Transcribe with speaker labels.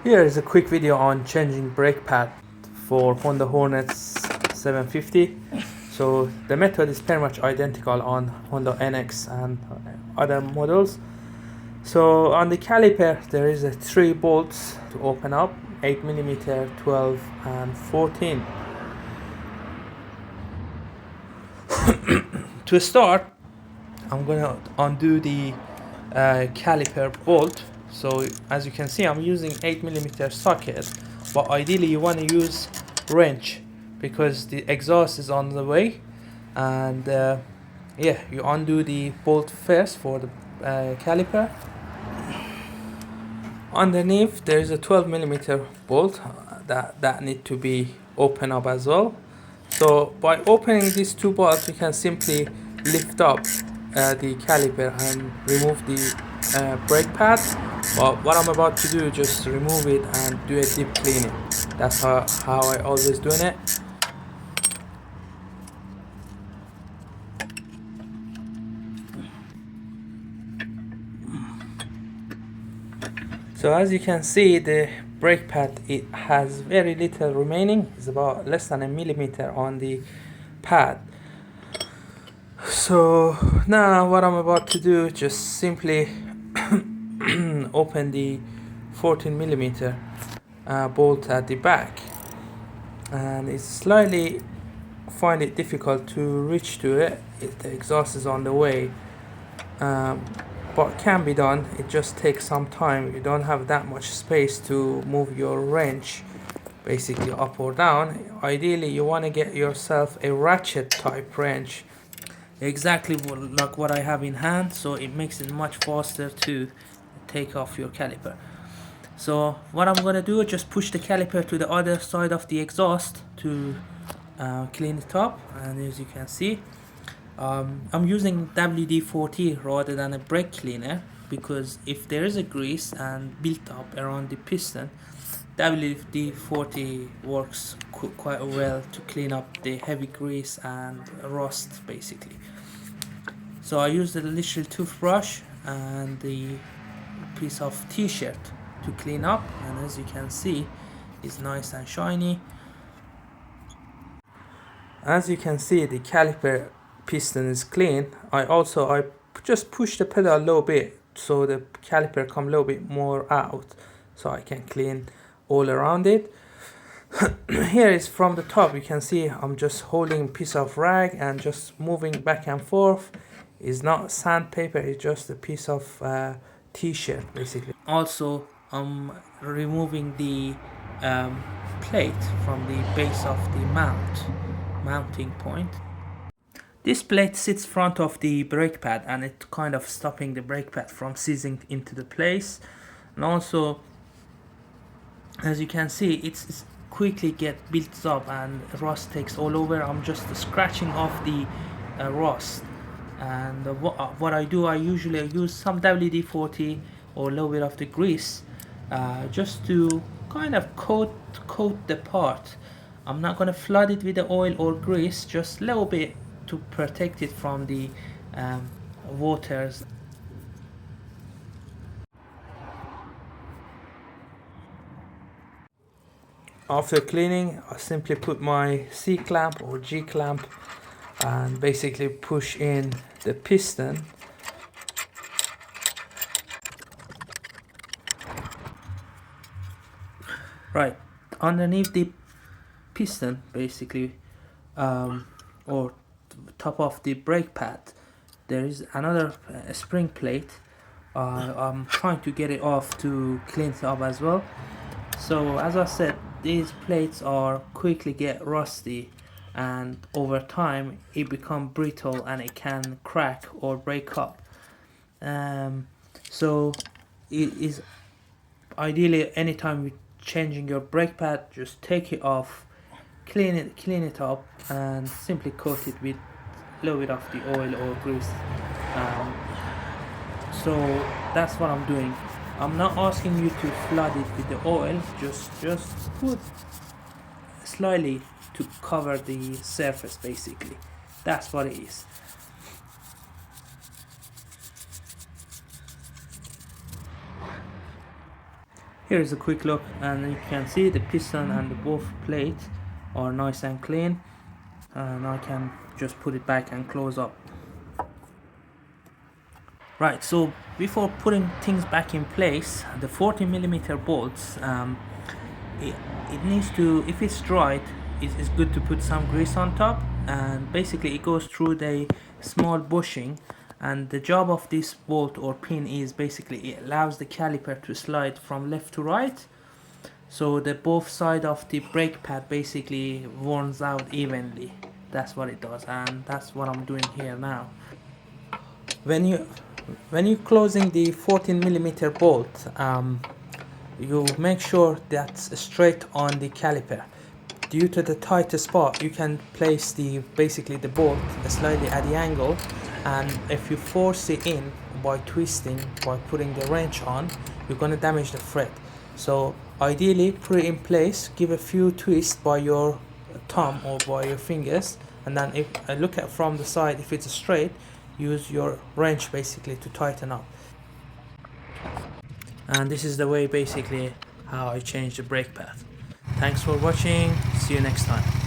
Speaker 1: Here is a quick video on changing brake pad for Honda Hornet 750. So the method is pretty much identical on Honda NX and other models. So on the caliper there is 3 bolts to open up: 8mm, 12 and 14. To start, I'm gonna undo the caliper bolt. So as you can see, I'm using 8mm socket, but ideally you want to use wrench because the exhaust is on the way. And yeah, you undo the bolt first for the caliper. Underneath there is a 12mm bolt that need to be opened up as well. So by opening these 2 bolts, you can simply lift up the caliper and remove the brake pad. But what I'm about to do is just remove it and do a deep cleaning. That's how I always doing it. So as you can see, the brake pad, it has very little remaining. It's about less than a millimeter on the pad. So now what I'm about to do is just simply open the 14mm bolt at the back, and it's slightly find it difficult to reach to it. The exhaust is on the way, but can be done. It just takes some time. You don't have that much space to move your wrench basically up or down. Ideally you want to get yourself a ratchet type wrench, exactly like what I have in hand, so it makes it much faster to take off your caliper. So what I'm gonna do is just push the caliper to the other side of the exhaust to clean it up. And as you can see, I'm using WD-40 rather than a brake cleaner, because if there is a grease and built up around the piston, WD-40 works quite well to clean up the heavy grease and rust basically. So I used the little toothbrush and the piece of t-shirt to clean up, and as you can see, it's nice and shiny. As you can see, the caliper piston is clean. I just push the pedal a little bit so the caliper come a little bit more out, so I can clean all around it. Here is from the top. You can see I'm just holding a piece of rag and just moving back and forth. It's not sandpaper, it's just a piece of t-shirt basically. Also, I'm removing the plate from the base of the mounting point. This plate sits front of the brake pad, and it's kind of stopping the brake pad from seizing into the place. And also, as you can see, it's quickly get built up and rust takes all over. I'm just scratching off the rust. And what I do, I usually use some WD-40 or a little bit of the grease just to kind of coat the part. I'm not going to flood it with the oil or grease, just a little bit to protect it from the waters. After cleaning, I simply put my C-clamp or G-clamp and basically push in the piston. Right underneath the piston basically, or top of the brake pad, there is another spring plate. I'm trying to get it off to clean it up as well. So as I said, these plates are quickly get rusty, and over time it become brittle and it can crack or break up. So it is ideally, anytime you're changing your brake pad, just take it off, clean it up, and simply coat it with a little bit of the oil or grease. So that's what I'm doing. I'm not asking you to flood it with the oil, just put slightly to cover the surface basically. That's what it is. Here is a quick look, and you can see the piston and the both plates are nice and clean, and I can just put it back and close up. Right, so before putting things back in place, the 40mm bolts, it needs to, if it's dried, it's good to put some grease on top, and basically it goes through the small bushing, and the job of this bolt or pin is basically it allows the caliper to slide from left to right, so the both side of the brake pad basically warms out evenly. That's what it does, and that's what I'm doing here now. When you're closing the 14mm bolt, you make sure that's straight on the caliper. Due to the tighter spot, you can place basically the bolt slightly at the angle, and if you force it in by twisting, by putting the wrench on, you're going to damage the thread. So ideally put it in place, give a few twists by your thumb or by your fingers, and then if I look at from the side, if it's straight, use your wrench basically to tighten up. And this is the way basically how I change the brake pad. Thanks for watching, see you next time.